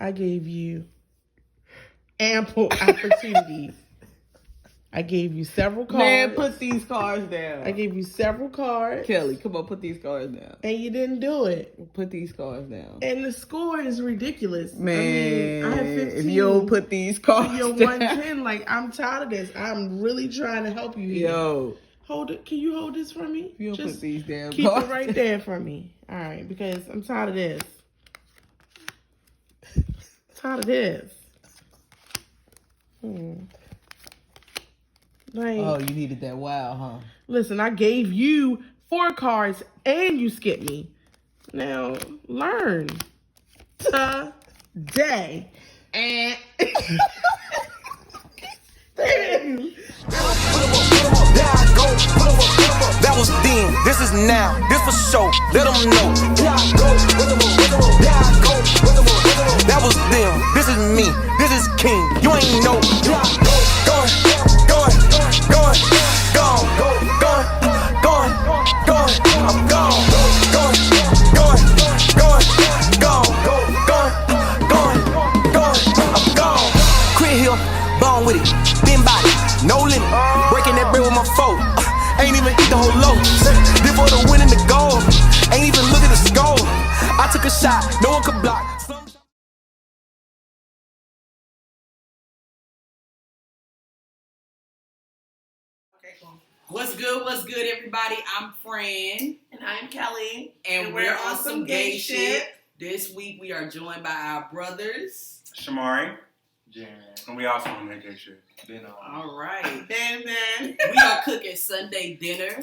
I gave you ample opportunity. I gave you several cards. Man, put these cards down. I gave you several cards. Kelly, come on, put these cards down. And you didn't do it. Put these cards down. And the score is ridiculous. Man, I have 15. if you don't put these cards you're down. 110. Like, I'm tired of this. I'm really trying to help you here. Yo. Hold it. Can you hold this for me? You don't Just put these damn keep cards it right there for me. All right, because I'm tired of this. Tired of this. Like, oh, you needed that wow, huh? Listen, I gave you 4 cards and you skipped me. Now, learn today. And that was then, this is now, this for sure, let them know. That was them, this is me, this is king, you ain't know. I'm gone. I'm gone. Quit here, bone with it, thin body, no limit. Breaking that bread with my foe. Ain't even eat the whole loaf. Did for the win and the goal. Ain't even look at the score. I took a shot, no one could block. What's good, everybody? I'm Fran. And I'm Kelly. And we're on some gay shit. This week we are joined by our brothers. Shamari Jaron. And we also on that gay shit. All right. Ben. We are cooking Sunday dinner.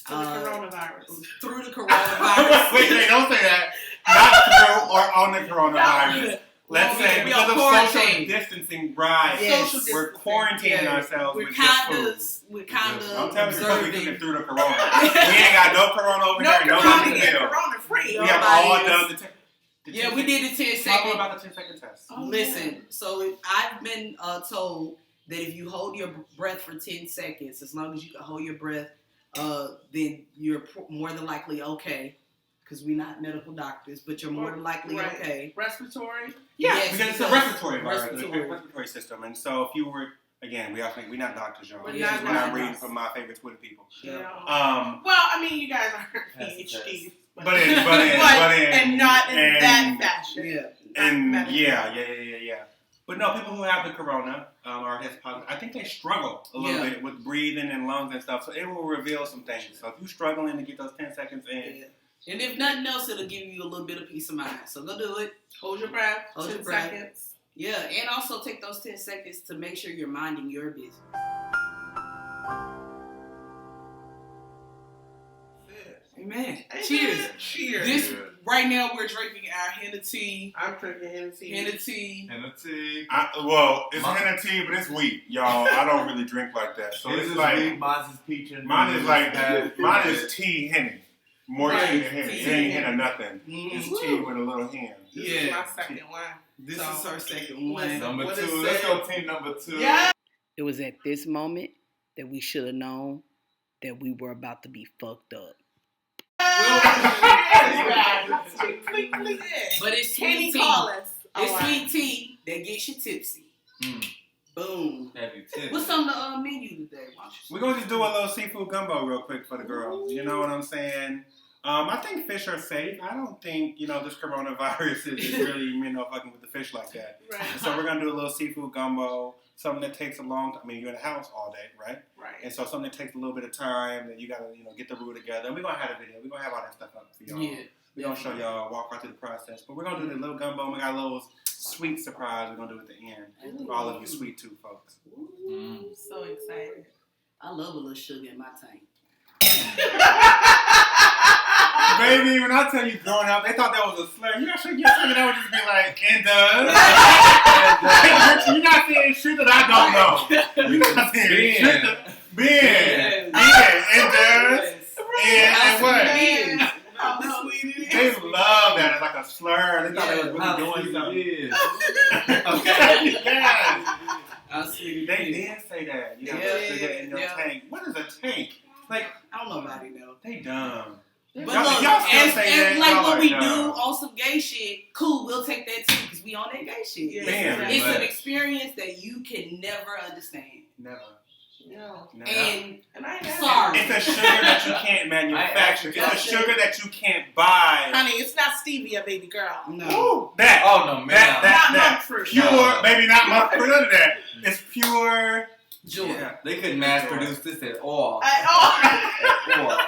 Through the coronavirus. Through the coronavirus. Wait, don't say that. Not through or on the coronavirus. Let's say we because of social distancing, right? Yes. We're quarantining ourselves with We're kind of I'm telling you, because we cooking through the corona. we ain't got no corona over here. Nobody can feel. Corona free. We have all done the we did the 10 second. Talk about the 10-second test. Listen, so I've been told that if you hold your breath for 10 seconds, as long as you can hold your breath, then you're more than likely okay. Because we're not medical doctors, but you're more than likely okay. Respiratory? Yeah, yes, because it's a respiratory virus, the respiratory system. And so if you were, again, we're not doctors, y'all. We're not reading from my favorite Twitter people. Yeah. Well, I mean, you guys are PhDs. But not in that fashion. Yeah. And yeah. But no, people who have the corona or test positive, I think they struggle a little bit with breathing and lungs and stuff. So it will reveal some things. So if you're struggling to get those 10 seconds in. Yeah. And if nothing else, it'll give you a little bit of peace of mind. So go do it. Hold your breath. Hold 10 seconds. Yeah, and also take those 10 seconds to make sure you're minding your business. Amen. Cheers. Cheers. This right now we're drinking our henna tea. I'm drinking henna tea. Henna tea. It's henna tea, but it's wheat, y'all. I don't really drink like that. So it's like wheat, mine's is peach and mine is tea henny. More tea than henna. It ain't henna nothing. Mm-hmm. It's tea with a little hen. This is my second one. This is our second one. Number 2. Let's go team number 2. Yeah. It was at this moment that we should have known that we were about to be fucked up. But it's sweet tea. It's sweet tea that gets you tipsy. Boom. What's on the menu today? We're going to just do a little seafood gumbo real quick for the girls. You know what I'm saying? I think fish are safe. I don't think, this coronavirus is really, fucking with the fish like that. Right. So we're going to do a little seafood gumbo, something that takes a long time. I mean, you're in the house all day, right? Right. And so something that takes a little bit of time, that you got to, get the roux together. And we're going to have a video. We're going to have all that stuff up for y'all. Yeah. We're going to show y'all, walk right through the process. But we're going to do the little gumbo. We got a little sweet surprise we're going to do at the end for all of you sweet tooth folks. So excited. I love a little sugar in my tank. Baby, when I tell you growing up, they thought that was a slur. You not sure that would just be like, and you're not saying shit that I don't know. You're not saying shit that and what? They love that. It's like a slur. They thought they was really doing something. Okay. Yes. They did say that. You know, say that in your tank. What is a tank? Like, I don't know nobody know. They dumb. But look, and like what we do on some gay shit, cool, we'll take that too, because be on that gay shit. Yeah. Man, It's but- an experience that you can never understand. Never. No. No. And And sorry. It's a sugar that you can't manufacture. It's a sugar that you can't buy. Honey, it's not stevia, baby girl. No. Ooh, that. Oh no, man. That. fruit. Pure, No. baby, not my fruit. None of that. It's pure. Joy. Yeah. They couldn't mass produce this at all. Oh. At all.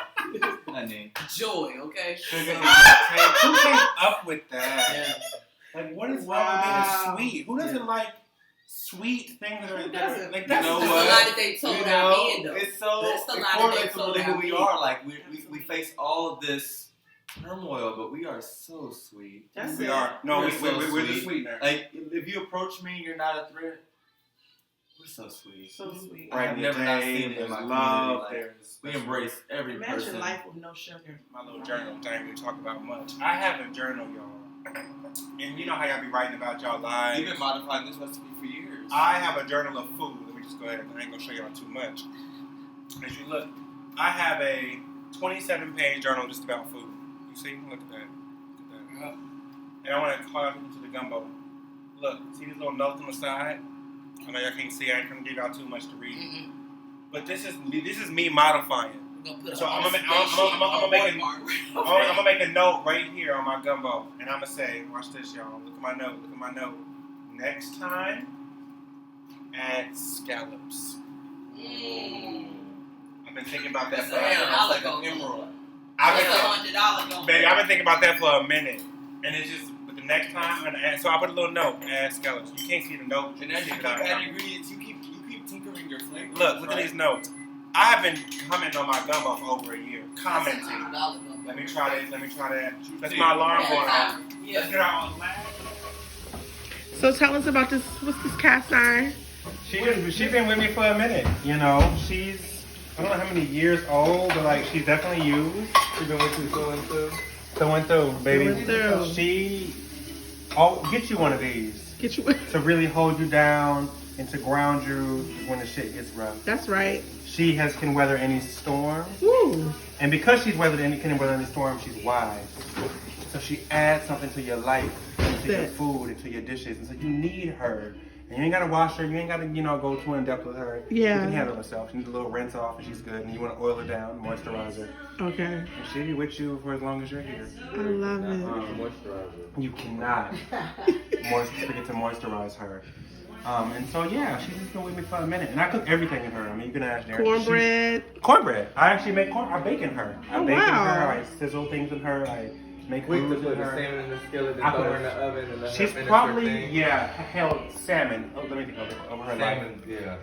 Honey. Joy, okay? Sugar in the tank. Who came up with that? Yeah. Like, what is wrong with being sweet? Who doesn't like sweet things that are like that's You know That's a what? lie that they told our men, though. It's so That's the it lie that correlates they to told really who our we men. are. Like we face all of this turmoil, but we are so sweet. That's we it. are. No, We're we're so the sweet. sweetener. Like if you approach me, you're not a threat. We're so sweet. So sweet. I have never not seen it in There's my love. community. There's We embrace every Imagine person. life with no sugar. my little journal, which I ain't really talk about much. I have a journal, y'all. And you know how y'all be writing about y'all lives. You've been modifying this recipe for years. I have a journal of food. Let me just go ahead. I ain't gonna show y'all too much. As you look, I have a 27-page journal just about food. You see? Look at that. Look at that. And I want to call y'all to the gumbo. Look, see these little notes on the side? I know y'all can't see. I ain't gonna give y'all too much to read. Mm-mm. But this is me modifying. We're gonna put So a I'm gonna make a note right here on my gumbo, and I'm gonna say, watch this, y'all. Look at my note. Look at my note. Next time, add scallops. I've been thinking about that That's for. $100 like gonna an emerald. I've That's been, $100 gonna baby, I've been thinking about that for a minute, and it's just. But the next time, I'm gonna add. So I put a little note. Add scallops. You can't see the note. And as you keep adding ingredients, you keep tinkering your flavors. Look at these notes. I have been commenting on my gumbo for over a year. Commenting. $100 Let me try this. Let me try that. That's my alarm going off. Let's Yeah. get our last. So tell us about this. What's this cast iron? She's been with me for a minute. You know, she's I don't know how many years old, but like she's definitely used. She's been with you going through. Going through, baby. Going through. She get you one of these Get you. to really hold you down and to ground you when the shit gets rough. That's right. She can weather any storm, Woo. and because can weather any storm, she's wise. So she adds something to your life, to your food, and to your dishes, and so you need her. And you ain't gotta wash her. You ain't gotta, go too in depth with her. Yeah. You can handle herself. She needs a little rinse off, and she's good. And you want to oil her down, moisturize her, Okay. and she'll be with you for as long as you're here. I love it. You cannot forget to moisturize her. And so yeah, she's just been with me for a minute, and I cook everything in her. I mean, you can ask Darren. Cornbread. Cornbread. I actually make corn. I bake in her. I Oh, bake in wow. her. I sizzle things in her. I make Wait, foods put in the her. salmon in the skillet and I throw put her in the oven and let her She's finish probably her thing. held salmon. Oh, let me think of her life. Salmon, yeah.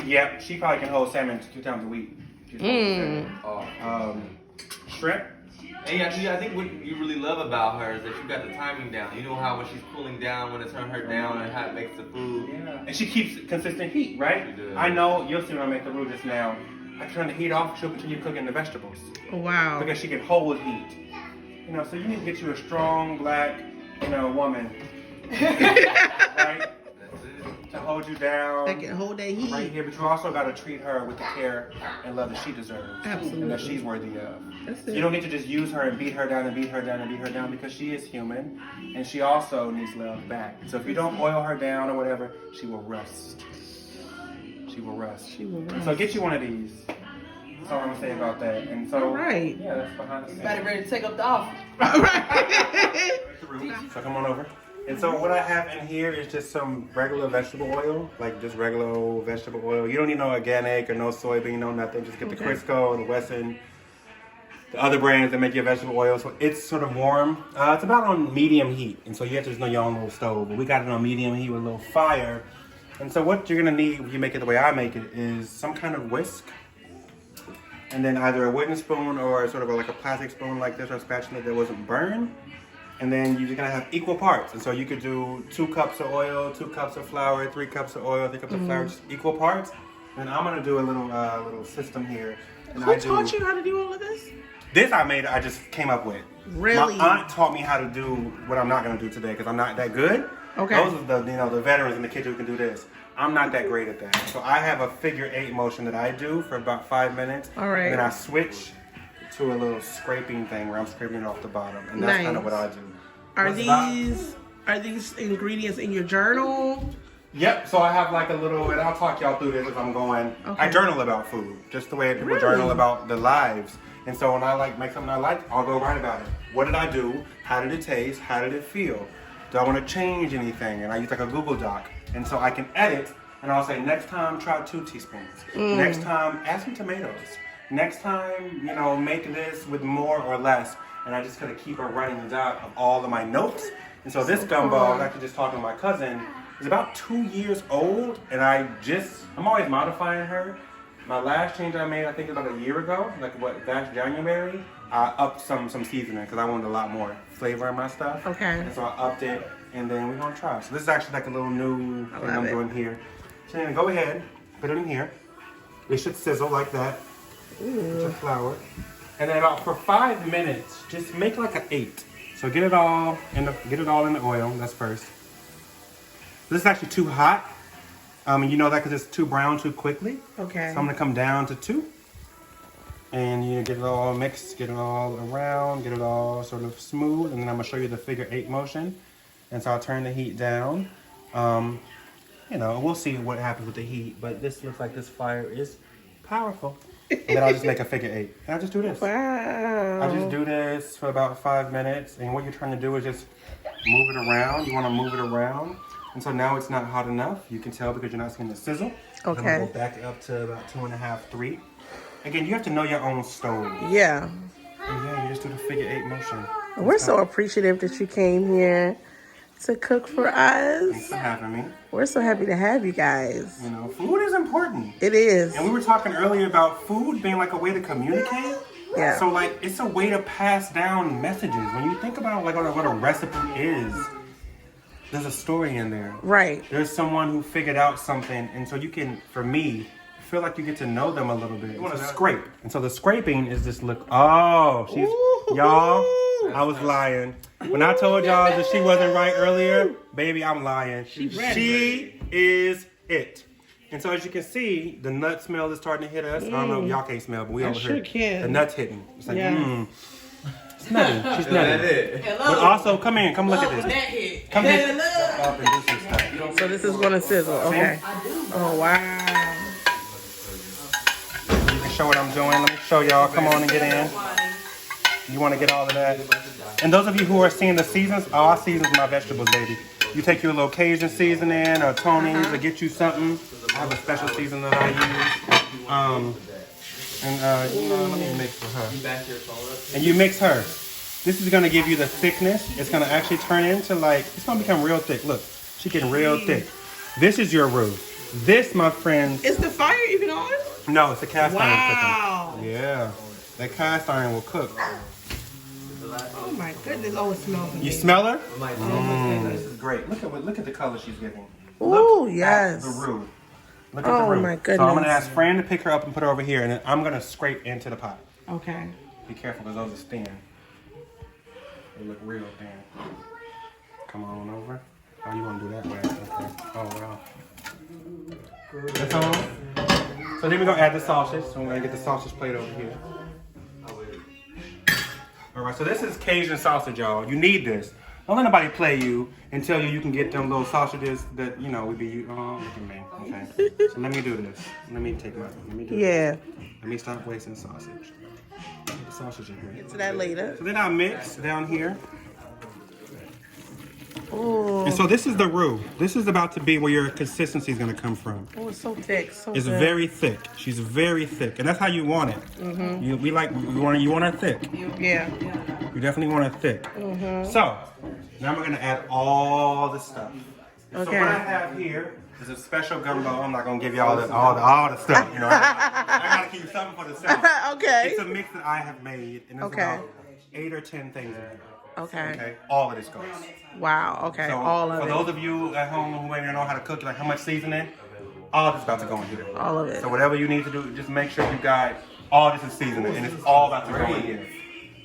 Yeah, she probably can hold salmon 2 times a week. Oh. Shrimp. And yeah, I think what you really love about her is that you got the timing down. You know how when she's cooling down, when to turn her down, and how it makes the food. Yeah. And she keeps consistent heat, right? She does. I know you'll see when I make the roux just now. I turn the heat off. She'll continue cooking the vegetables Oh, wow. because she can hold heat. So you need to get you a strong black, woman, right? That's it. To hold you down. That can hold that heat. Right here, but you also got to treat her with the care and love that she deserves. Absolutely. And that she's worthy of. That's it. You don't get to just use her and beat her down and beat her down and beat her down because she is human and she also needs love back. So if you don't oil her down or whatever, she will rust. She will rust. She will rust. So get you one of these. That's all I'm going to say about that. And so, All right. yeah, that's behind the scenes. Everybody ready to take up the offer? All right. So come on over. And so what I have in here is just some regular vegetable oil, like just regular old vegetable oil. You don't need no organic or no soybean, no nothing. Just get the Crisco and the Wesson, the other brands that make your vegetable oil. So it's sort of warm. It's about on medium heat. And so you have to just know your own little stove. But we got it on medium heat with a little fire. And so what you're going to need when you make it the way I make it is some kind of whisk. And then either a wooden spoon or sort of like a plastic spoon like this or a spatula that wasn't burned. And then you're gonna have equal parts. And so you could do 2 cups of oil, 2 cups of flour, 3 cups of oil, 3 cups of flour, just equal parts. And I'm gonna do a little system here. And Who taught you how to do all of this? This I just came up with. Really? My aunt taught me how to do what I'm not gonna do today because I'm not that good. Okay. Those are the veterans in the kitchen who can do this. I'm not that great at that. So I have a figure 8 motion that I do for about 5 minutes. All right. And then I switch to a little scraping thing where I'm scraping it off the bottom. And that's kind of what I do. Are Are these ingredients in your journal? Yep, so I have like a little, and I'll talk y'all through this as I'm going. Okay. I journal about food, just the way people journal about their lives. And so when I like make something I like, I'll go write about it. What did I do? How did it taste? How did it feel? Do I want to change anything? And I use like a Google Doc. And so I can edit, and I'll say, next time, try 2 teaspoons. Next time, add some tomatoes. Next time, you know, make this with more or less. And I just kind of keep a running doc of all of my notes. And so this gumbo, I was actually just talking to my cousin, is about 2 years old, and I'm always modifying her. My last change I made, I think about a year ago, last January, I upped some seasoning because I wanted a lot more flavor in my stuff. Okay. And so I upped it, and then we're gonna try. So this is actually like a little new thing I'm doing here. So then go ahead, put it in here. It should sizzle like that. With your flour. And then about for 5 minutes, just make like an 8. So get it all in the oil. That's first. This is actually too hot. You know that because it's too brown too quickly. Okay. So I'm gonna come down to 2. And you get it all mixed, get it all around, get it all sort of smooth, and then I'm gonna show you the figure 8 motion. And so I'll turn the heat down. You know, we'll see what happens with the heat, but this looks like this fire is powerful. And then I'll just make a figure 8. And I'll just do this. Wow. I just do this for about 5 minutes, and what you're trying to do is just move it around. You want to move it around. And so now it's not hot enough. You can tell because you're not seeing the sizzle. Okay. I'm gonna go back up to about 2.5, 3. Again, you have to know your own stove. Yeah. And yeah, you just do the figure 8 motion. We're so appreciative that you came here to cook for us. Thanks for having me. We're so happy to have you guys. You know, food is important. It is. And we were talking earlier about food being like a way to communicate. Yeah. So like, it's a way to pass down messages. When you think about like what a recipe is, there's a story in there. Right. There's someone who figured out something, and so you can, for me, feel like you get to know them a little bit. You want to scrape. And so the scraping is this look. Oh, y'all, I was lying. When I told y'all that she wasn't right earlier, baby, I'm lying. She is it. And so as you can see, the nut smell is starting to hit us. I don't know if y'all can't smell, but we over here. Can. The nuts hitting. It's like, Yeah. It's nutty. She's nutty. But also, come in. Come look at this. Come in. Up and do some stuff. So this is going to sizzle. Okay. Oh, wow. You can show what I'm doing. Let me show y'all. Come on and get in. You want to get all of that. And those of you who are seeing the seasons, I season my vegetables, baby. You take your little Cajun seasoning or Tony's or get you something. I have a special season that I use. You know, let me mix with her. And you mix her. This is going to give you the thickness. It's going to actually turn into like, it's going to become real thick. Look, she getting real thick. This is your roux. This, my friends. Is the fire even on? No, it's a cast iron Wow. cooking. Yeah. That cast iron will cook. Oh my goodness. Oh, it smells amazing. You smell her? This is great. Look at the color she's giving. Oh, Look yes. at the roux. Look at Oh, the roux. my So I'm goodness. going to ask Fran to pick her up and put her over here, and then I'm going to scrape into the pot. Okay. Be careful because those are thin. They look real thin. Come on over. Oh, you want to do that way? Okay. Oh, wow. That's all. So then we're going to add the sausage. So I'm going to get the sausage plate over here. All right, so this is Cajun sausage, y'all. You need this. Don't let nobody play you and tell you can get them little sausages that, you know, would be, look at me, okay? So let me do this. Let me do this. Let me stop wasting sausage. Put the sausage in here. Get to that later. So then I'll mix down here. Oh, And so this is the roux. This is about to be where your consistency is going to come from. oh, it's so thick. So It's good. very thick. She's very thick, and that's how you want it. Mm-hmm. You want her thick. Yeah. You definitely want her thick. Mm-hmm. So now we're going to add all the stuff. So Okay. what I have here is a special gumbo. I'm not going to give you all the stuff. You know, I got to keep something for the self. Okay. It's a mix that I have made, and it's Okay. about 8 or 10 things in here. Okay. Okay, all of this goes. Wow. Okay. So All of for it. those of you at home who maybe don't know how to cook, like how much seasoning, all this is about to go in here. All of it. So whatever you need to do, just make sure you got all this is seasoning, and it's all about to go in here.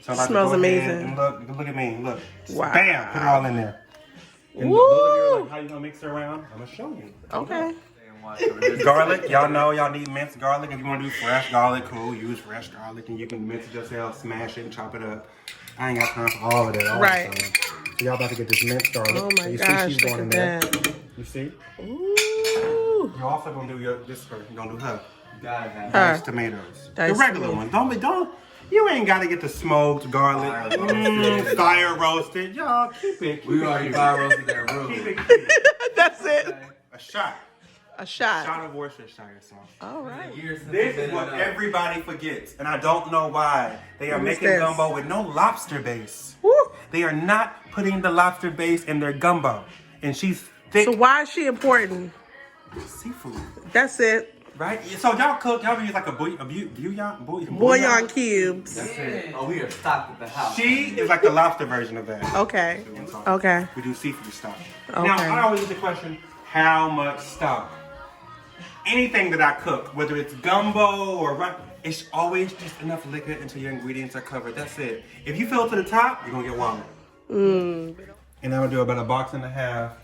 So I'm about Smells to go ahead amazing. And look at me, look. Wow. Bam, put it all in there. And Woo! those of you are like, how you gonna mix it around? I'm gonna show you. Okay. Garlic, y'all know y'all need minced garlic. If you want to do fresh garlic, cool. Use fresh garlic, and you can mince it yourself, smash it, and chop it up. I ain't got time for all of that. Right. So y'all about to get this minced garlic. Oh my you gosh, see she's look going in at there. that. You see? Ooh. You're also gonna do this for you're gonna do her. Gotta have Diced tomatoes. The Diced regular tomatoes. ones. Don't you ain't gotta get the smoked garlic. Fire roasted. Y'all keep it. We already fire roasted that room. Keep it cute. That's it. A shot. A shot. Shot of Worcestershire sauce. All right. This is what everybody forgets, and I don't know why. They are What is making this? gumbo with no lobster base. Woo. They are not putting the lobster base in their gumbo. And she's thick So why is she important? seafood, That's it. right? So y'all cook, y'all use like a bouillon Bouillon cubes. That's it. Oh, we are stocked at the house. She is like the lobster version of that. Okay. Okay. We do seafood stock. Okay. Now, I always get the question, how much stock? Anything that I cook, whether it's gumbo or it's always just enough liquid until your ingredients are covered. That's it. If you fill it to the top, you're gonna get water. And I'm gonna do about 1.5 boxes,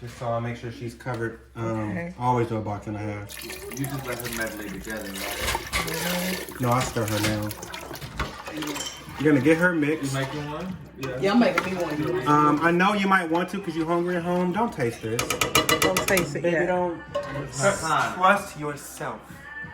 just so I make sure she's covered. Okay. I always do 1.5 boxes. You just let them medley together, right? No, I stir her now. You're gonna get her mixed. Making one? Yeah, I'm making me one. I know you might want to because you're hungry at home. Don't taste this. Don't taste it Baby, yet. don't. Trust yourself.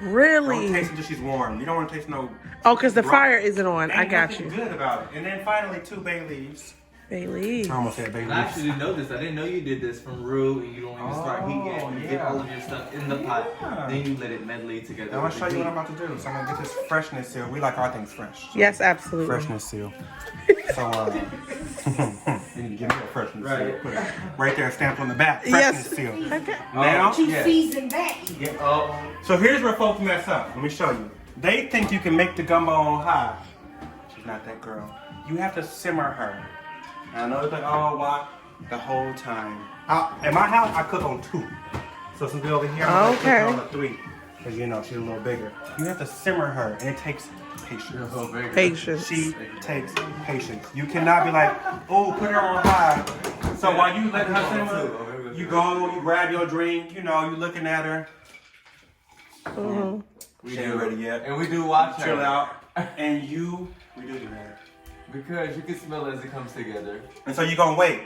Don't Really? taste it until she's warm. You don't want to taste no. Oh, because the fire isn't on. I Ain't got nothing you. good about it. And then finally, 2 bay leaves. Bay leaves. I almost said bay I leaves. actually didn't know this. I didn't know you did this from roux and you don't even start heating it. You get yeah. all of your stuff in the pot. Yeah. Then you let it medley together. I'm gonna with show the you what heat. I'm about to do. So I'm gonna get this freshness seal. We like our things fresh. Yes, absolutely. Freshness seal. So you need to give me a freshness seal. Right. Put it right there, stamped on the back. Yes. Freshness seal. Okay. Now, Season that. Oh, so here's where folks mess up. Let me show you. They think you can make the gumbo on high. She's not that girl. You have to simmer her. And I know it's like, oh, why? The whole time. At my house, I cook on 2. So since we're over here, I'm Okay. gonna cook on a 3. Because, you know, she's a little bigger. You have to simmer her, and it takes patience. so big. Patience. She takes patience. You cannot be like, oh, put her on high. So while you let her simmer, you go, you grab your drink, you know, you looking at her. Mhm. She ain't ready yet. And we do watch Chill her. out. And we do that. Because you can smell it as it comes together. And so you're gonna wait.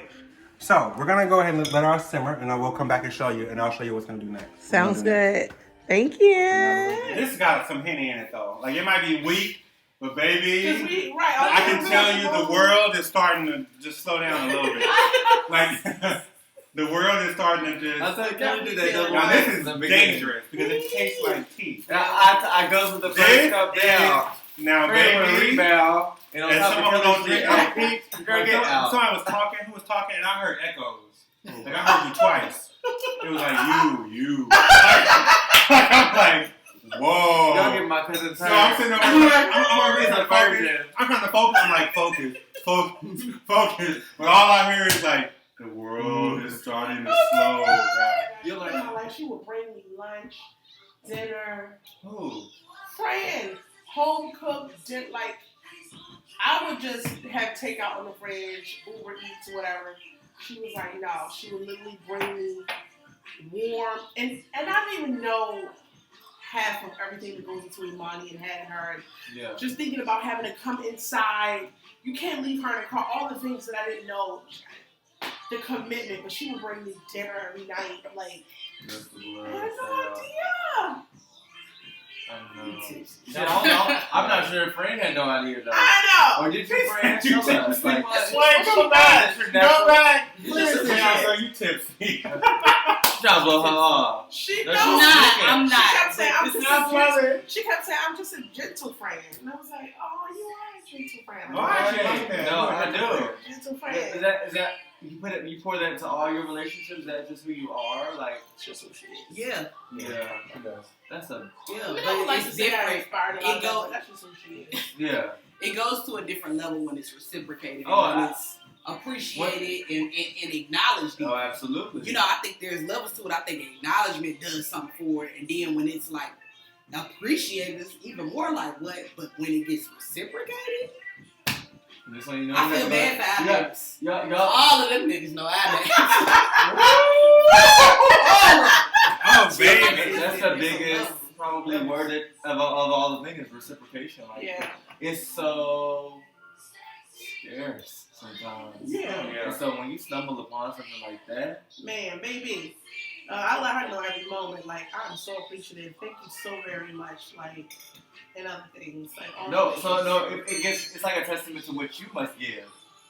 So we're gonna go ahead and let ours simmer, and then we'll come back and show you, and I'll show you what's gonna do next. Sounds good. Thank you. This got some Henny in it though. Like it might be weak, but baby, Right. I can tell you the world is starting to just slow down a little bit. Like the world is starting to just. I said, can you do that? Now this is dangerous because it tastes like tea. I go with the This first cup down. Now, Baby, baby, rebound. And on and top someone of was the gonna drink out peach. Girl, get out. Somebody was talking. Who was talking? And I heard echoes. Like I heard you twice. It was like you. Like, I'm like, whoa. Don't get my cousin So I'm sitting over here. I'm It's a trying to focus. virgin. I'm trying to focus. I'm like, focus. But all I hear is like, the world is starting to slow down. You're like, Like she would bring me lunch, dinner, Ooh. friends, home cooked, like I would just have takeout on the fridge, Uber Eats, whatever. She was like, no, she would literally bring me warm, and I didn't even know half of everything that goes into Imani and having her. And yeah. just thinking about having to come inside, you can't leave her in the car. All the things that I didn't know, the commitment. But she would bring me dinner every night. I'm like, That's the I word. had no idea. I know. I'm not sure if Fran had no idea though. I know. Or did your friend You tell took us? the Like, Wait, come back. Come back. Listen, So you tipsy. John blow her off. She No, knows. she's not. I'm She not. kept saying, I'm It's just not a gentle. funny. She kept saying, I'm just a gentle friend. And I was like, oh, you are a gentle friend. Oh, I actually like that. No, I do. Gentle Is friend. that you pour that into all your relationships? Is that just who you are? Like, It's just who she is. Yeah, yeah, that's a yeah. We But don't like to it's say that different. inspired It about that, go- but that's just who she is. yeah. It goes to a different level when it's reciprocated. Oh, and when I- it's appreciated and acknowledged. Oh, absolutely. You know, I think there's levels to it. I think acknowledgement does something for it, and then when it's like appreciated, it's even more like what. But when it gets reciprocated, Just so you know, I feel bad for you got- adults. y'all. All of them niggas know adults. Oh, baby. That's the biggest, probably worded of all the things. Reciprocation. Like, Yeah. it's so scarce. sometimes. Yeah. And so when you stumble upon something like that, Man, baby. I let her know every moment. Like, I'm so appreciative. Thank you so very much. Like, and other things. Like, all it's like a testament to what you must give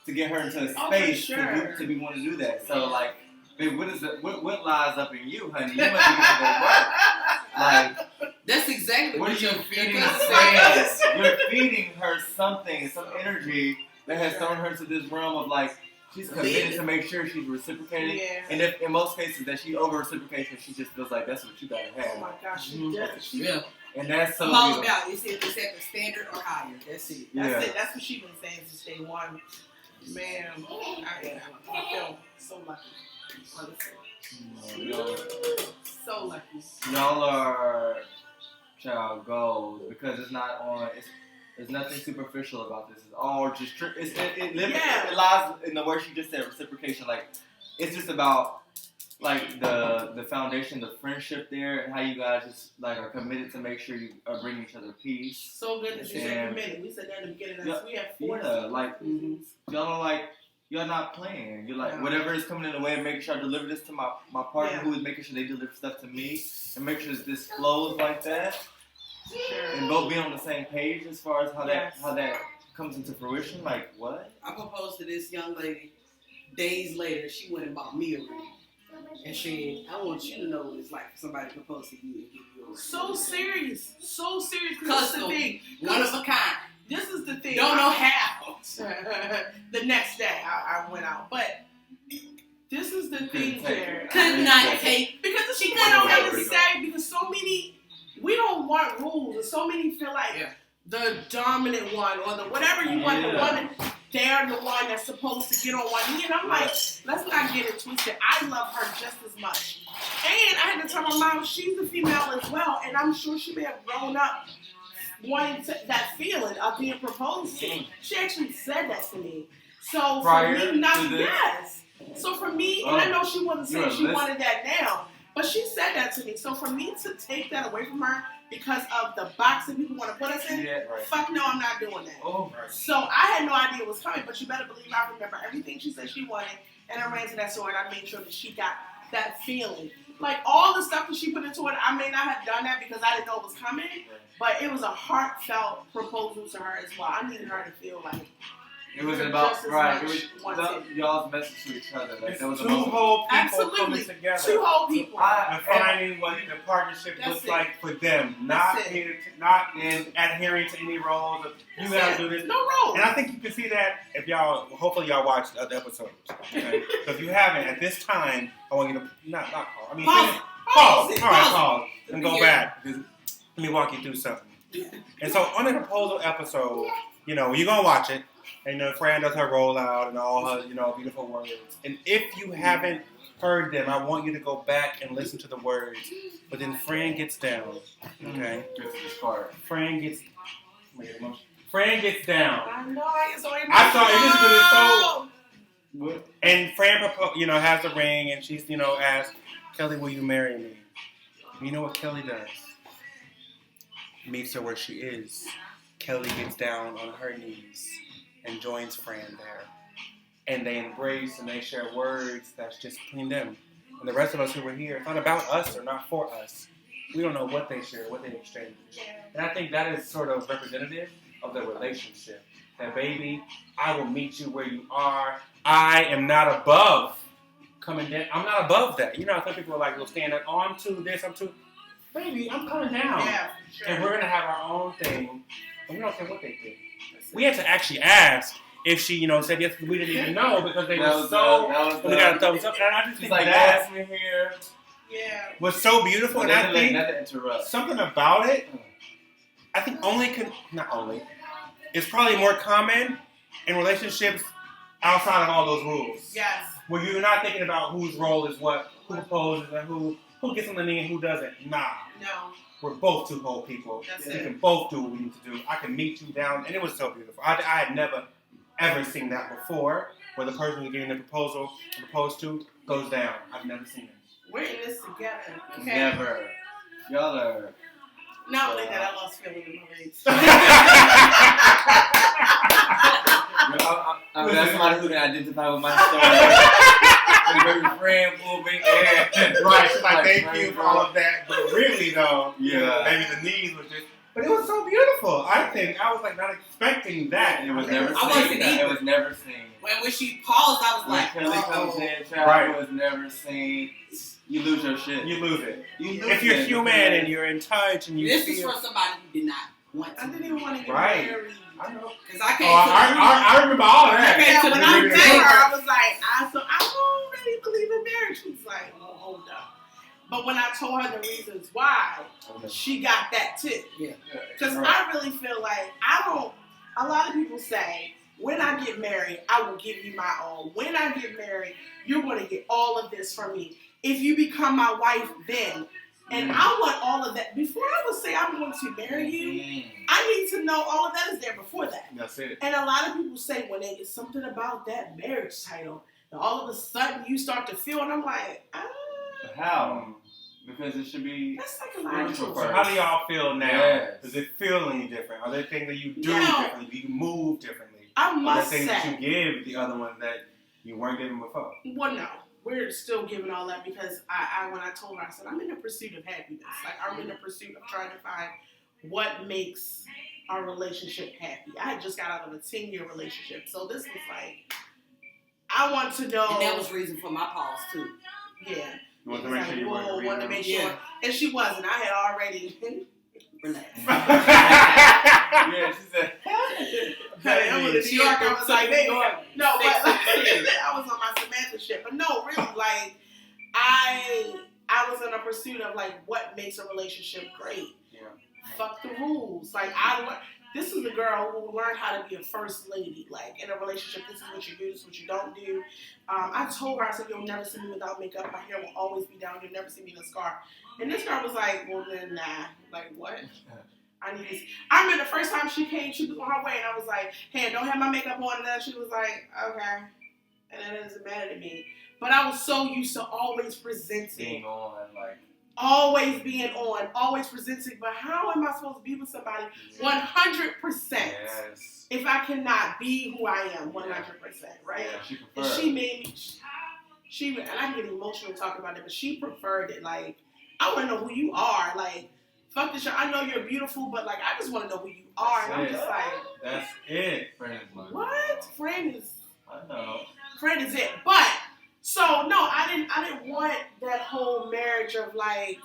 to get her into a Oh, space for sure. to be want to do that. So like, babe, what lies up in you, honey? You must be giving that work. Like, That's exactly what are what you you're feeding? saying. You're feeding her something, some energy that has thrown her to this realm of like. She's committed to make sure she's reciprocating, and if in most cases that she over reciprocates, she just feels like that's what you gotta have. Oh my gosh, she does. Yeah. And that's so I'm all beautiful. about it's at the standard or higher. That's it. That's it. That's what she's been saying since day one. Man, I feel so lucky. Honestly. So lucky. Y'all are child goals because it's not on. There's nothing superficial about this. It's all just it lies in the word she just said, reciprocation. Like it's just about like the foundation, the friendship there, and how you guys just like are committed to make sure you are bringing each other peace. So good that you said committed. We said that in the beginning. We have 4 y'all are like y'all not playing. You're like whatever is coming in the way, and making sure I deliver this to my partner who is making sure they deliver stuff to me, and make sure this flows like that. Sure. And both being on the same page as far as how that comes into fruition. Like what? I proposed to this young lady. Days later, she went and bought me a ring. And she, I want you to know what it's like for somebody to propose to you and give you a ring. So serious. Custom. The thing. One of a kind. This is the thing. Don't know how. The next day, I went out. But this is the thing there. Could not take. Because she couldn't know what to say. Because so many, we don't want rules. And so many feel like the dominant one or the whatever you want, the woman. They're the one that's supposed to get on one knee. And I'm like, let's not get it twisted. I love her just as much. And I had to tell my mom, she's a female as well. And I'm sure she may have grown up wanting that feeling of being proposed to. She actually said that to me. So for me, So for me, and I know she wasn't saying she wanted that now, but she said that to me. So for me to take that away from her because of the box that people want to put us in, fuck no, I'm not doing that. So I had no idea it was coming, but you better believe I remember everything she said she wanted, and I ran to that store and I made sure that she got that feeling. Like all the stuff that she put into it, I may not have done that because I didn't know it was coming, but it was a heartfelt proposal to her as well. I needed her to feel like it was about It was y'all's message to each other. Like, there was two whole people coming together. 2 whole people. And finding what the partnership looks like for them. Not adhering to any roles. You gotta do this. No roles. And I think you can see that if y'all, hopefully y'all watched the other episodes. Okay? So if you haven't, at this time, I want you to, not pause. I mean, pause. All right, pause. And go back. Because let me walk you through something. And so on the proposal episode, you're going to watch it. And Fran does her rollout and all her, beautiful words. And if you haven't heard them, I want you to go back and listen to the words. But then Fran gets down. Okay? Fran gets down. I know, I saw it. So, and Fran, has the ring, and she's, asked, Kelly, will you marry me? You know what Kelly does? Meets her where she is. Kelly gets down on her knees and joins Fran there. And they embrace and they share words that's just between them. And the rest of us who were here, it's not about us or not for us. We don't know what they share, what they exchange. And I think that is sort of representative of the relationship. That, baby, I will meet you where you are. I am not above coming down. I'm not above that. Some people are like, will stand up, I'm too this, I'm too. Baby, I'm coming down. Yeah, sure. And we're going to have our own thing. And we don't care what they do. We had to actually ask if she, said yes, we didn't even know because they were so. We got a thumbs up, and I just think that was so beautiful, and I think something about it. I think it's probably more common in relationships outside of all those rules. Yes. Where you're not thinking about whose role is what, who proposes, and who gets on the knee and who doesn't. Nah. No. We're both 2 whole people. We can both do what we need to do. I can meet you down, and it was so beautiful. I had never, ever seen that before, where the person who's getting the proposal proposed to goes down. I've never seen it. We're in this together. Okay? Never. Y'all are. Not only that, I lost feeling in my legs. I mean, that's somebody who can identify with my story. Baby friend moving, Right, she's like, thank you for all of that. But really, though, yeah, maybe the knees was just. But it was so beautiful. I think I was like not expecting that. It was never I seen. wasn't either. It was never seen. When she paused, I was When like, Kelly comes in, child, Right. it was never seen. You lose your shit. You lose it. You lose If you're it. human and you're in touch and you this feel. is for somebody who did not want to. I didn't even want to get Right. married. I know. Because I Oh, came I remember all of that. Yeah, to when the I real met thing. her, I was like, I don't really believe in marriage. She was like, oh, hold up. But when I told her the reasons why, she got that too. Yeah. Because I really feel like a lot of people say, when I get married, I will give you my all. When I get married, you're going to get all of this from me. If you become my wife, then. And I want all of that. Before I would say I'm going to marry you, I need to know all of that is there before that. That's it. And a lot of people say when they get something about that marriage title, and all of a sudden you start to feel, and I'm like, How? Because it should be. that's psychological. So how do y'all feel now? Yes. Does it feel any different? Are there things that you do Now, differently? Do you move differently? I Are there must things that say, you give the other ones that you weren't giving before? well, no. We're still giving all that because when I told her, I said, I'm in the pursuit of happiness. Like, I'm in the pursuit of trying to find what makes our relationship happy. I had just got out of a 10-year relationship. So this was like, I want to know. And that was reason for my pause, too. Yeah. You want to It was make sure you like, whoa, weren't wanted to make Yeah. sure. And she wasn't. I had already. Relax. Yeah, she said. Hey, I went to New York. I was like, baby. No, but Sex I was on my Samantha shit. But no, really, like, I was in a pursuit of, like, what makes a relationship great. Yeah. Fuck the rules. Like, this is a girl who learned how to be a first lady. Like, in a relationship, this is what you do, this is what you don't do. I told her, I said, you'll never see me without makeup. My hair will always be down. You'll never see me in a scarf. And this girl was like, well, then, nah. Like, what? I need this. I remember the first time she came, she was on her way, and I was like, hey, I don't have my makeup on. And then she was like, okay. And that doesn't matter to me. But I was so used to always presenting. Being on, like. Always being on, always presenting. But how am I supposed to be with somebody 100% Yes. if I cannot be who I am 100%, right? Yeah, she And preferred. she made me, and I get emotional talking about it, but she preferred it. Like, I want to know who you are. Like, fuck this shit. I know you're beautiful, but like, I just want to know who you are. And I'm just like, That's it. Friend is like, what? Friend is it. But so no, I didn't want that whole marriage of like.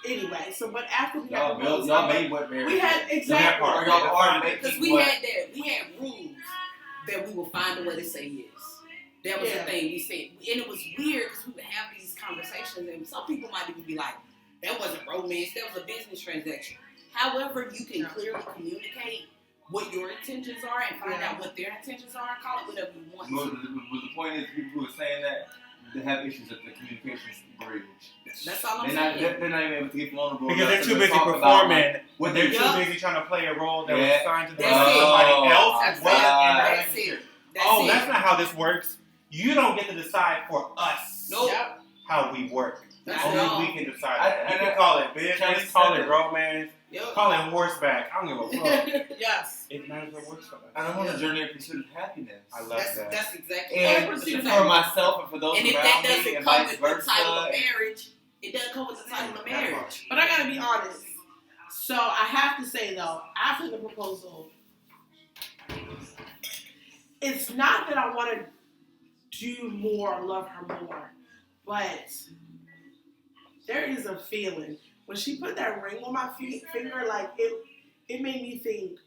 Anyway, so but after we got y'all made what marriage? we had exactly. Or y'all are making Because we what? had rules that we would find a way to say yes. That was the thing we said. And it was weird because we would have these conversations and some people might even be like, that wasn't romance, that was a business transaction. However, you can clearly communicate what your intentions are and find out what their intentions are and call it whatever you want. Was the point is people who are saying that they have issues at the communications bridge. That's all I'm They're saying. not even able to get vulnerable. Because they're enough too to busy talk about, performing. what They're they too busy trying to play a role that was Yeah. assigned to them That's by it. somebody else. That's Well, it. and That's it. That's not how this works. You don't get to decide for us Nope. how we work. That's Only all. we can decide. You I can call it business, Chinese call said it it. romance, Yep. call it horseback. I don't give a fuck. Yes. It matters what works for us. And I'm on a journey of pursuit of happiness. I love that. That's exactly And what for I'm saying. myself and for those And if around that me doesn't and come vice with the versa. title of marriage, it doesn't come with the title of marriage. But I gotta be honest. So I have to say though, after the proposal, it's not that I want to do more or love her more, but there is a feeling when she put that ring on my finger, like it made me think,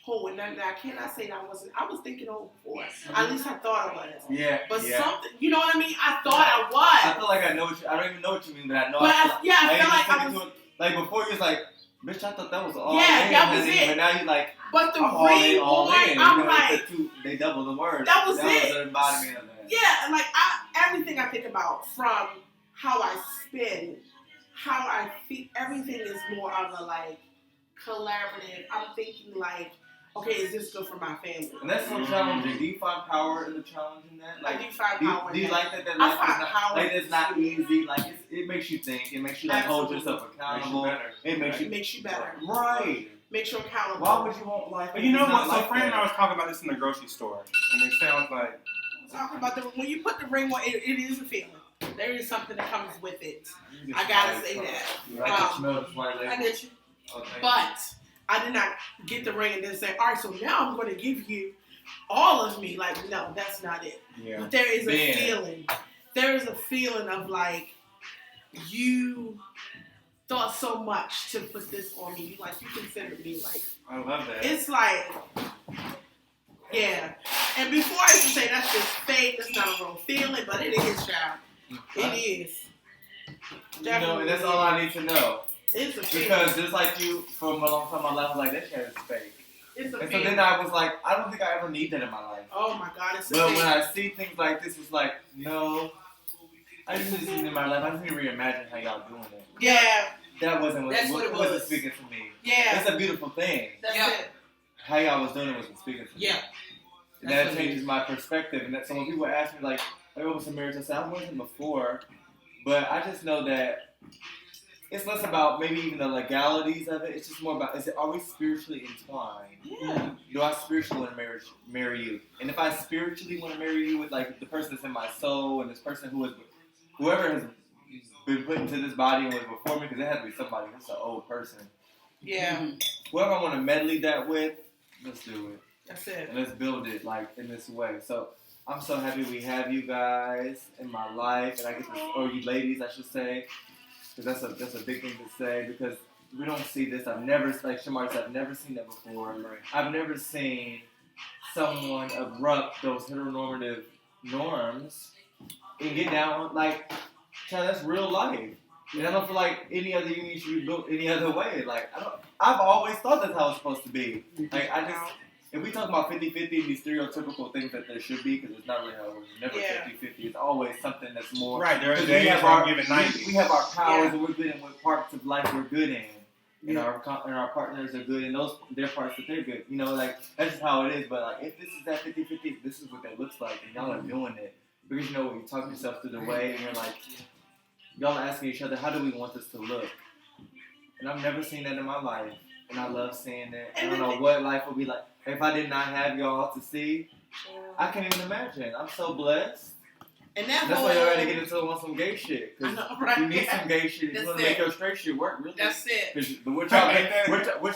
oh, and I cannot say that I was thinking oh before. At least I thought I was. Yeah. But yeah. something, you know what I mean? I thought I was. I feel like I know what you. I don't even know what you mean, but I know. But I you feel like just I was. took it to it- like before you was like, bitch, I thought that was all. Yeah, in, that was honey. it. But now you like, But the I'm all in, ring all on, in. I'm You know, like, they double the word. that was that it. was the embodiment of that. yeah, and like everything I think about, from how I spin, how I feel, everything is more of a like collaborative. I'm thinking like, okay, is this good for my family? And that's so challenging. Do you find power in the challenge in that? I do find power Do you in like that. that I life find is not, power like it's not in easy. Like it makes you think. It makes you like hold Absolutely. yourself accountable. better. It makes It you makes you better. right. make sure accountable. Why would you want life? But you know what? So Like Fran and I that? was talking about this in the grocery store, and it sounds like Talking about when you put the ring on, it is a feeling. There is something that comes with it. I gotta say that. I smell the white I get you. Okay. But I did not get the ring and then say, all right, so now I'm going to give you all of me. Like, no, that's not it. yeah. But there is a Man. feeling. There is a feeling of like, you thought so much to put this on me. You considered me like, I love that. it's like, yeah. And before I used to say that's just fake, that's not a real feeling, but it is, child. It is. You know, and that's all I need to know. It's a feeling. Because just like you, for a long time in my life, I was like, that shit is fake. It's a And so feeling. then I was like, I don't think I ever need that in my life. Oh my God, it's a But feeling. when I see things like this, it's like, no, I just need this in my life. I just need to reimagine how y'all doing it. Yeah, That wasn't That's what it wasn't was. speaking to me. yeah. It's a beautiful thing. That's Yeah. it. How y'all was doing it wasn't speaking to me. Yeah. And That's that what it changes my perspective. And that, so when people ask me, like, what was some marriage? I said, I wasn't before. But I just know that it's less about maybe even the legalities of it. It's just more about, are we spiritually entwined? Yeah. Do I spiritually want to marry you? And if I spiritually want to marry you with, like, the person that's in my soul and this person whoever has been put into this body and was before me, because it had to be somebody. It's an old person. Yeah. Whoever I want to medley that with, let's do it. That's it. And let's build it, like, in this way. So I'm so happy we have you guys in my life, and I get to, or you ladies, I should say, because that's a big thing to say, because we don't see this. I've never, like Shamari said, I've never seen that before. I've never seen someone abrupt those heteronormative norms and get down, like, child, that's real life. And I don't feel like any other union should be built any other way. Like, I've always thought that's how it's supposed to be. Like, if we talk about 50-50, these stereotypical things that there should be, because it's not really how it's never Yeah. 50-50. It's always something that's more. Right, there are 'cause days we have where I'm our, giving 90. we have our powers, Yeah. and we're good in what parts of life we're good in. And our partners are good in their parts that they're good. You know, like, that's just how it is. But, like, if this is that 50-50, this is what that looks like, and y'all are doing it. Because, you know, when you talk yourself through the way, and you're like, y'all are asking each other, how do we want this to look? And I've never seen that in my life. And I love seeing that. I don't know what life would be like. If I did not have y'all to see, I can't even imagine. I'm so blessed. And that That's whole, why y'all ready to get into on some gay shit. I Because know, right? you need some gay shit. If That's you want to make it. your straight shit work, really. That's it. Because what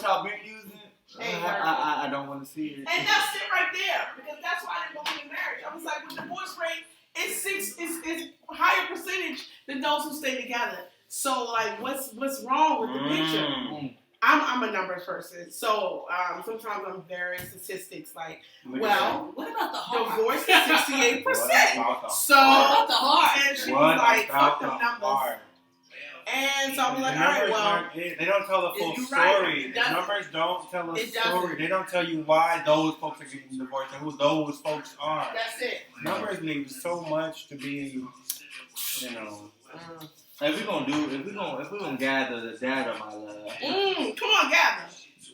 y'all been using, Ain't I don't want to see it. And that's it right there. Because that's why I didn't go into marriage. I was like, with divorce rate, it's higher percentage than those who stay together. So like, what's wrong with the picture? I'm a numbers person, so sometimes I'm very statistics. Like, well, What about the heart? divorce is 68%. So, What about the heart? and she What was like, about fuck them the numbers. heart? And so I was The like, all right, numbers well, aren't it. They don't tell the full you're right. story. It The doesn't. numbers don't tell a It story. doesn't. They don't tell you why those folks are getting divorced and who those folks are. that's it. Numbers leave so much to be, you know. If we gonna gather the data, my love. Come on, gather.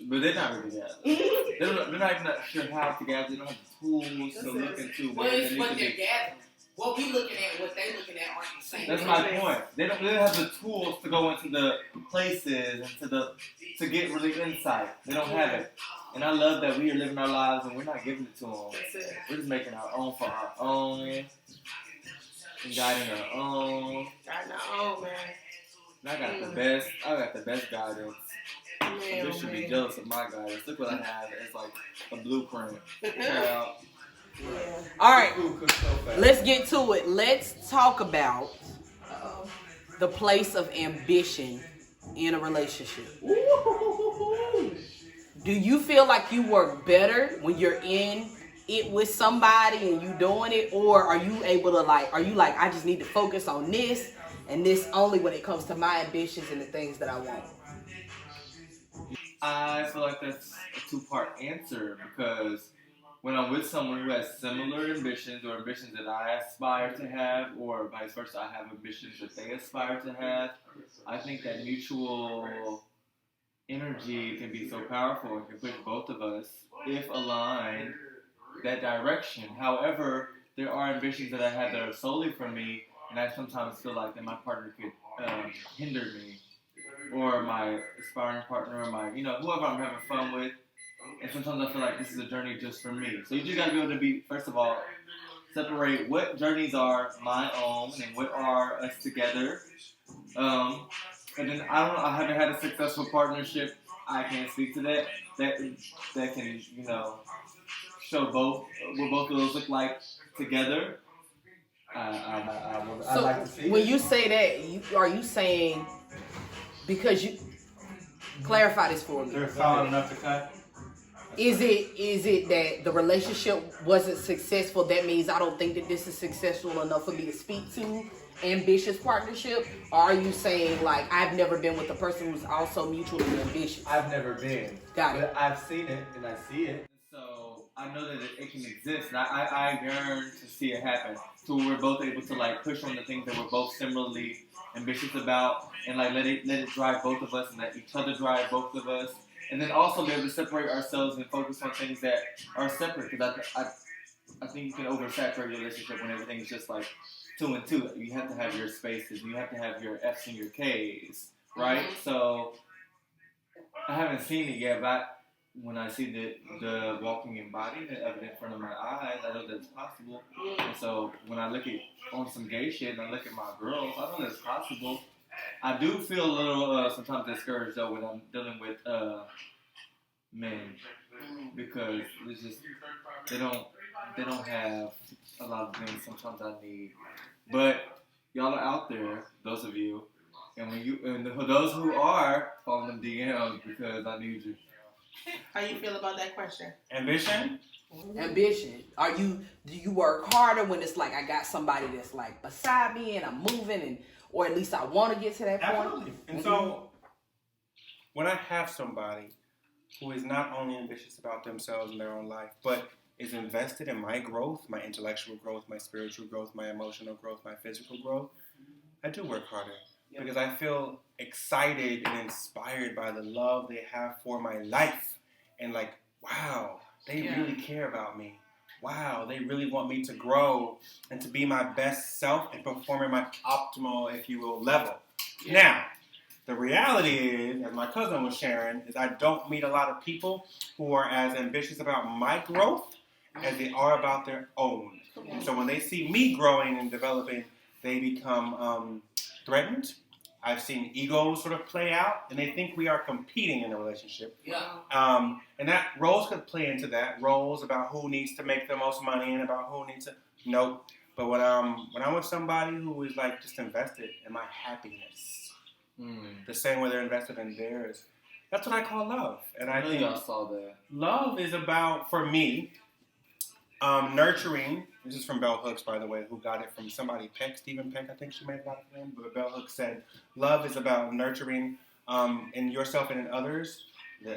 But they're not really gathering. They're not even sure how to gather. They don't have the tools to look into. Well, it's they what need to they're be- gathering. What we looking at, what they looking at aren't the same. That's my point. They don't have the tools to go into the places and to get really insight. They don't have it. And I love that we are living our lives and we're not giving it to them. That's it. We're just making our own for our own and guiding our own. I know, man. And I got the best guidance. Man, You should be man. jealous of my guidance. Look what I have. It's like a blueprint. Child. Yeah. All right, Ooh, cook so fast. let's get to it. Let's talk about the place of ambition in a relationship. Do you feel like you work better when you're in it with somebody and you doing it, or are you able to I just need to focus on this and this only when it comes to my ambitions and the things that I want? I feel like that's a two-part answer because when I'm with someone who has similar ambitions or ambitions that I aspire to have, or vice versa, I have ambitions that they aspire to have, I think that mutual energy can be so powerful and can push both of us, if aligned, that direction. However, there are ambitions that I have that are solely for me, and I sometimes feel like that my partner could hinder me. or my aspiring partner, or my, whoever I'm having fun with. And sometimes I feel like this is a journey just for me. So you just gotta be able to first of all, separate what journeys are my own and what are us together. And then I haven't had a successful partnership. I can't speak to that. That can, show both what both of those look like together. I'd like to see. When you say that, are you saying because you clarify this for me? They're solid enough to cut. Is it that the relationship wasn't successful? That means I don't think that this is successful enough for me to speak to ambitious partnership? Or are you saying like I've never been with a person who's also mutually ambitious? I've never been. Got it. But I've seen it and I see it. So I know that it can exist, and I yearn to see it happen. So we're both able to like push on the things that we're both similarly ambitious about, and like let it drive both of us, and let each other drive both of us. And then also be able to separate ourselves and focus on things that are separate. Because I think you can oversaturate a relationship when everything is just like 2 and 2. You have to have your spaces. You have to have your F's and your K's, right? So I haven't seen it yet, but when I see the walking embodied evident in front of my eyes, I know that it's possible. And so when I look at on some gay shit and I look at my girls, I know that it's possible. I do feel a little sometimes discouraged though when I'm dealing with men, because it's just they don't have a lot of things sometimes I need. But y'all are out there, those of you, and those who are, follow them DMs because I need you. How you feel about that question? Ambition? Ambition. Do you work harder when it's like I got somebody that's like beside me and I'm moving, or at least I want to get to that point? Absolutely. And so when I have somebody who is not only ambitious about themselves and their own life, but is invested in my growth, my intellectual growth, my spiritual growth, my emotional growth, my physical growth, I do work harder. Because I feel excited and inspired by the love they have for my life. And like, wow, they really care about me. Wow, they really want me to grow and to be my best self and perform at my optimal, if you will, level. Now, the reality is, as my cousin was sharing, is I don't meet a lot of people who are as ambitious about my growth as they are about their own. And so when they see me growing and developing, they become threatened. I've seen egos sort of play out, and they think we are competing in a relationship. And that roles could play into that. Roles about who needs to make the most money and about who needs to. Nope. But when I'm with somebody who is like just invested in my happiness, the same way they're invested in theirs, that's what I call love. And I think y'all saw that. Love is about, for me, nurturing. This is from Bell Hooks, by the way, who got it from somebody, Stephen Peck, I think she may have got it from him. But Bell Hooks said, love is about nurturing in yourself and in others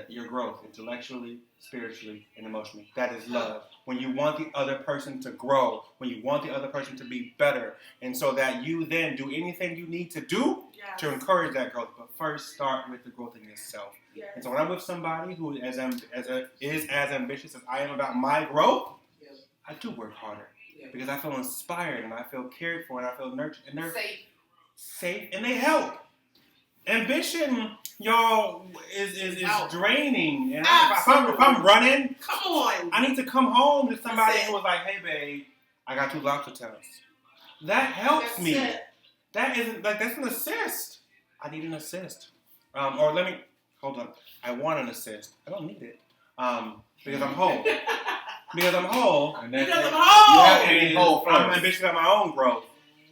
your growth, intellectually, spiritually, and emotionally. That is love. When you want the other person to grow, when you want the other person to be better, and so that you then do anything you need to do to encourage that growth. But first, start with the growth in yourself. And so when I'm with somebody who is as ambitious as I am about my growth, I do work harder. Because I feel inspired and I feel cared for and I feel nurtured and they're safe and they help. Ambition, y'all, is draining. And if I'm running, come on, I need to come home to somebody who was like, "Hey, babe, I got 2 lactose tests." That helps me. That isn't like that's an assist. I need an assist. Or let me hold on. I want an assist. I don't need it. Because I'm whole. Because I'm whole. I'm whole. I'm ambitious about my own growth.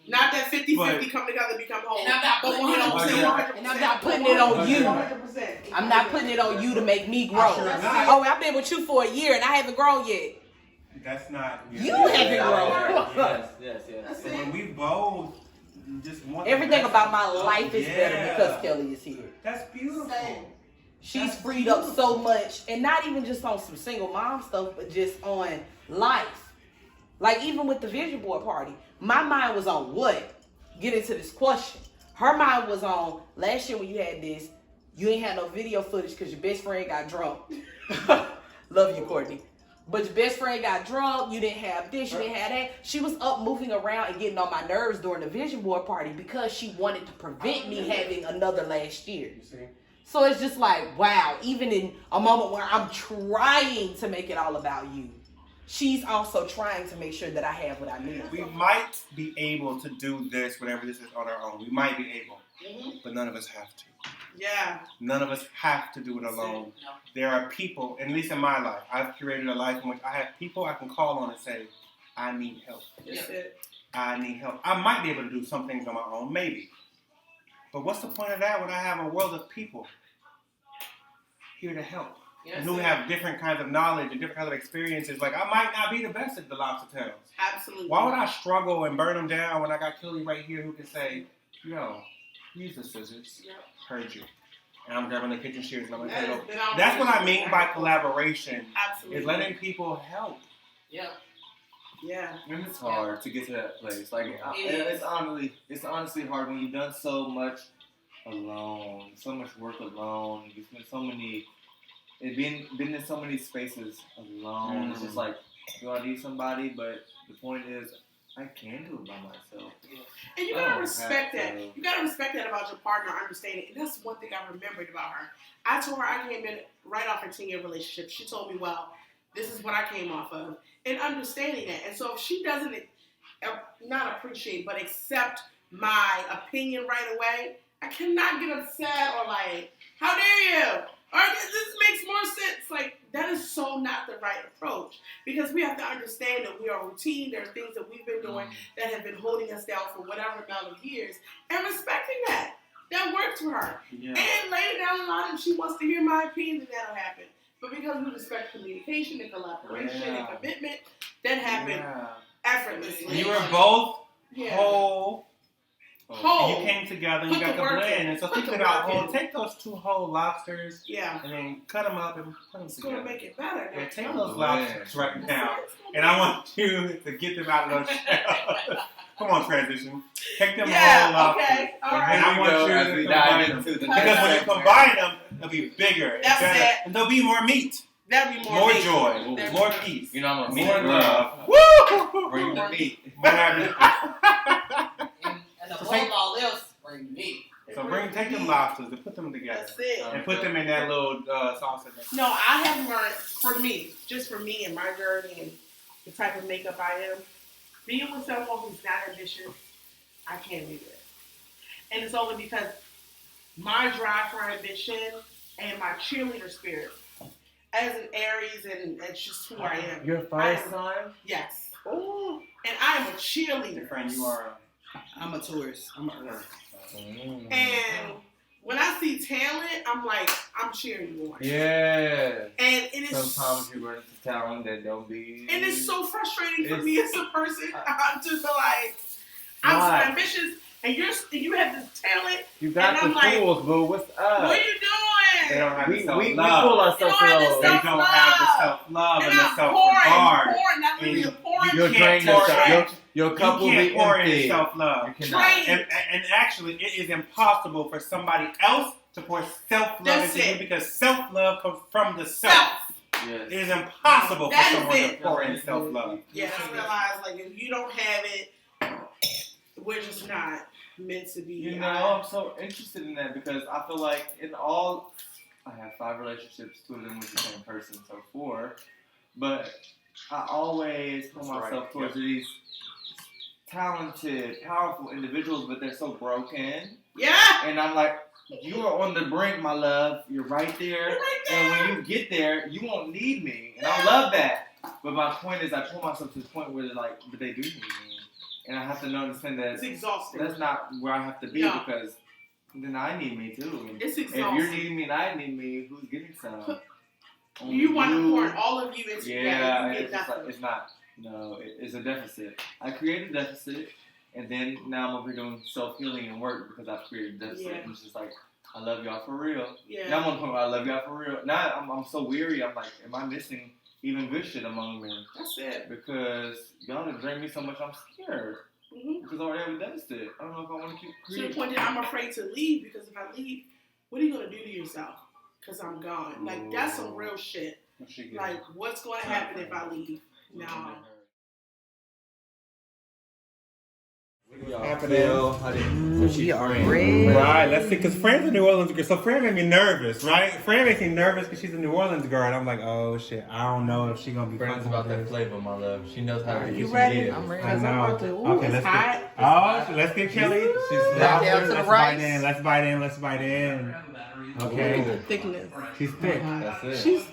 Not that 50-50 come together and become whole. And I'm not putting it on you. And I'm not putting it on you. 100%. I'm not putting it on you to make me grow. Oh, I've been with you for a year and I haven't grown yet. That's not. You haven't grown. Yes. So when we both just want everything about my life is better because Kelly is here. That's beautiful. She's freed up so much, and not even just on some single mom stuff, but just on life. Like even with the vision board party, my mind was on what? Get into this question. Her mind was on last year when you had this, you ain't had no video footage because your best friend got drunk. Love you, Courtney. But your best friend got drunk. You didn't have this. You didn't have that. She was up moving around and getting on my nerves during the vision board party because she wanted to prevent me having another last year. You see? So it's just like, wow, even in a moment where I'm trying to make it all about you, she's also trying to make sure that I have what I need. We might be able to do this, whatever this is, on our own. We might be able, but none of us have to. Yeah. None of us have to do it alone. There are people, at least in my life, I've curated a life in which I have people I can call on and say, I need help. That's it. I need help. I might be able to do some things on my own, maybe. But what's the point of that when I have a world of people here to help? And who have different kinds of knowledge and different kinds of experiences. Like, I might not be the best at the lobster tails. Absolutely. Why would I struggle and burn them down when I got Kelly right here who can say, yo, use the scissors. Yep. Heard you. And I'm grabbing the kitchen shears and I'm going to take over. Then That's what I mean by collaboration. Absolutely. Is letting people help. Yeah. Yeah. And it's hard to get to that place. Like it's honestly hard when you've done so much alone, so much work alone. You've been so many, been in so many spaces alone. It's just like, do I need somebody? But the point is, I can do it by myself. And you gotta respect that. You gotta respect that about your partner, understanding. And that's one thing I remembered about her. I told her I came in right off a 10-year relationship. She told me, well, this is what I came off of. And understanding that. And so if she doesn't not appreciate, but accept my opinion right away, I cannot get upset or like, how dare you? Or this makes more sense. Like, that is so not the right approach. Because we have to understand that we are routine. There are things that we've been doing that have been holding us down for whatever amount of years. And respecting that. That works for her. Yeah. And later down the line, if she wants to hear my opinion, then that'll happen. But because we respect communication and collaboration and commitment, that happened effortlessly. You were both whole. And you came together and you got the blend. And so thinking about whole, take those 2 whole lobsters and then cut them up and put them it's together. It's going to make it better. Yeah, take those lobsters right now. And I want you to get them out of those shells. Come on, transition. Take them whole lobsters. Okay. All right. And I want you to combine them. Because when you combine them, they'll be bigger and better. And there'll be more meat. That'll be more meat. Joy. More peace. You know, I'm a meat more love. Woo! Bring the meat. More happiness. And above all else, bring meat. So take them lobsters and put them together. That's it. And put them in that little sauce. No, I have learned, for me, just for me and my journey and the type of makeup I am, being with someone who's not ambitious, I can't do it. And it's only because my drive for ambition and my cheerleader spirit, as an Aries, and it's just who I am. Your fire sign? Yes. Ooh. And I am a cheerleader. Friend, you are. I'm a Taurus. I'm a Earth. And when I see talent, I'm like, I'm cheering you on. Yeah. And it is sometimes you run into talent that don't be. And it's so frustrating for me as a person. I'm just like, I'm so ambitious, and you have this talent. You got the tools, boo. What's up? What are you doing? They don't have the self-love. We pull ourselves up. They don't have the self-love and the self-regard. You're draining yourself. Your cup will be pour empty. in self-love. And actually, it is impossible for somebody else to pour self-love into you because self-love comes from the self. Yes. It is impossible for someone to pour in self-love. Yeah, I realize, like, if you don't have it, we're just not meant to be. You know, I'm so interested in that because I feel like I have 5 relationships, 2 of them with the same person, so 4. But I always put myself towards these talented, powerful individuals, but they're so broken. Yeah. And I'm like, you are on the brink, my love. You're right there. You're right there. And when you get there, you won't need me. And I love that. But my point is, I pull myself to the point where they're like, but they do need me. And I have to understand that it's exhausting. That's not where I have to be because then I need me too. And it's exhausting. If you're needing me and I need me, who's getting some? You want to pour all of you into yeah, you get nothing. It's not. No, it's a deficit. I created a deficit, and then now I'm over here doing self-healing and work because I've created a deficit. Yeah. And it's just like, I love y'all for real. Yeah. Now I'm on the point where I love y'all for real. Now I'm so weary. I'm like, am I missing even good shit among men? That's it. Because y'all done drained me so much, I'm scared. Mm-hmm. Because I already have a deficit. I don't know if I want to keep creating. To the point that I'm afraid to leave because if I leave, what are you going to do to yourself? Because I'm gone. Like, that's some real shit. Like, what's going to happen if I leave? No. We are ready. Right, let's see, because Fran's a New Orleans girl, so Fran made me nervous, right? Fran makes me nervous because she's a New Orleans girl, and I'm like, oh shit, I don't know if she's gonna be Friends fun about that flavor, my love. She knows how to You get ready? you. I'm ready. I know. Okay, Let's hot. get. Let's get Kelly. She's Back down to the Let's rice. bite in. Let's bite in. Let's bite in. Okay. Thickness. She's thick. That's it.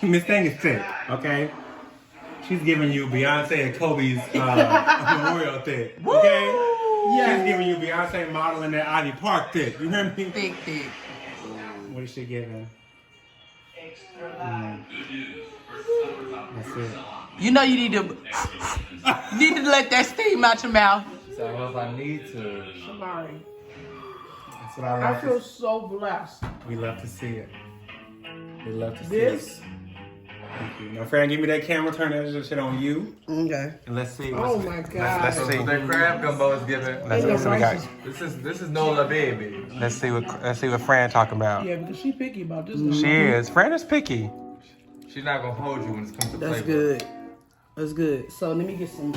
Miss Thing is thick. Okay. She's giving you Beyonce and Kobe's memorial thick. Okay. Yeah. She's giving you Beyonce modeling that Ivy Park thick. You hear me? Thick. What is she giving? That's it. You know you need to let that steam out your mouth. So I don't know if I need to. Shamari. That's what I I love. feel so blessed. We love to see it. We love to see This. it. Thank you. Now, Fran, give me that camera. Turn that shit on you. Okay. And let's see. Oh my God. Let's So see. the crab gumbo is given. Let's see what we got. This is Nola baby. Let's see what Fran talking about. Yeah, because she picky about this. She is. Fran is picky. She's not gonna hold you when it comes to That's flavor. good. That's good. So let me get some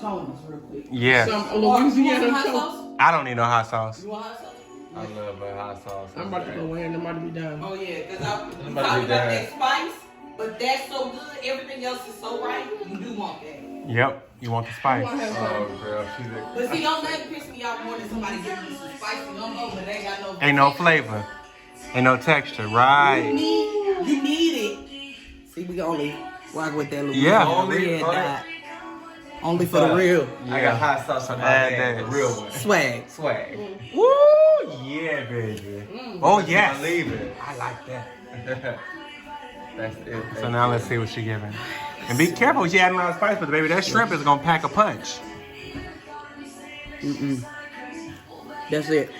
tones real quick. Yeah. Some Louisiana toast. I don't need no hot sauce. You want hot sauce? I love my hot sauce. I'm about to go in. I'm about to be done. Oh yeah, because we about to talking be about done. that spice, but that's so good. Everything else is so right. You do want that. Yep. You want the spice. Oh girl, she's a But see, don't let it piss me off more than somebody giving me some spicy gumbo, but they ain't got no. Ain't no flavor. Ain't no texture. You Right. need it. See, we only rock with that little Yeah. red dot. Only for the real I got hot sauce on my Add hand, that. the real one. swag. Swag. Woo! Yeah, baby. Oh, yes. Leave it. I like that. That's it. So now let's see what she giving. And be careful, she adding a lot of spice, but baby, that shrimp is gonna pack a punch. That's it.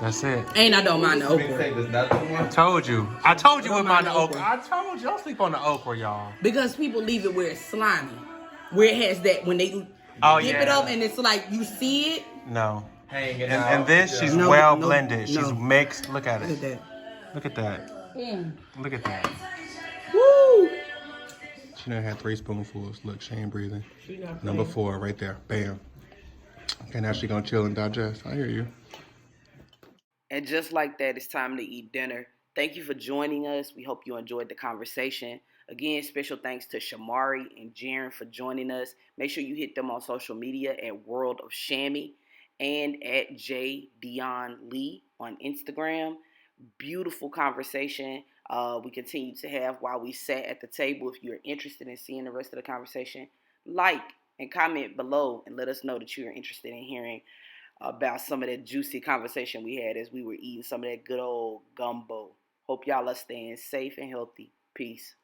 That's it. And I don't mind the Big okra Say does not I told you Don't with mind my the okra. okra. I told you, don't sleep on the okra, y'all. because people leave it where it's slimy, where it has that when they Oh, dip yeah. it up and it's like you see it. No. hanging And, out. and this, she's No, well no, blended. She's no. mixed. Look at Look at it. that. Look at that. Look at that. Woo! She done had 3 spoonfuls. Look, she ain't breathing. Number 4 right there. Bam. Okay, now she gonna chill and digest. I hear you. And just like that, it's time to eat dinner. Thank you for joining us. We hope you enjoyed the conversation. Again, special thanks to Shamari and Jaron for joining us. Make sure you hit them on social media at World of Shammy and at J. Dion Lee on Instagram. Beautiful conversation we continue to have while we sat at the table. If you're interested in seeing the rest of the conversation, like and comment below and let us know that you're interested in hearing about some of that juicy conversation we had as we were eating some of that good old gumbo. Hope y'all are staying safe and healthy. Peace.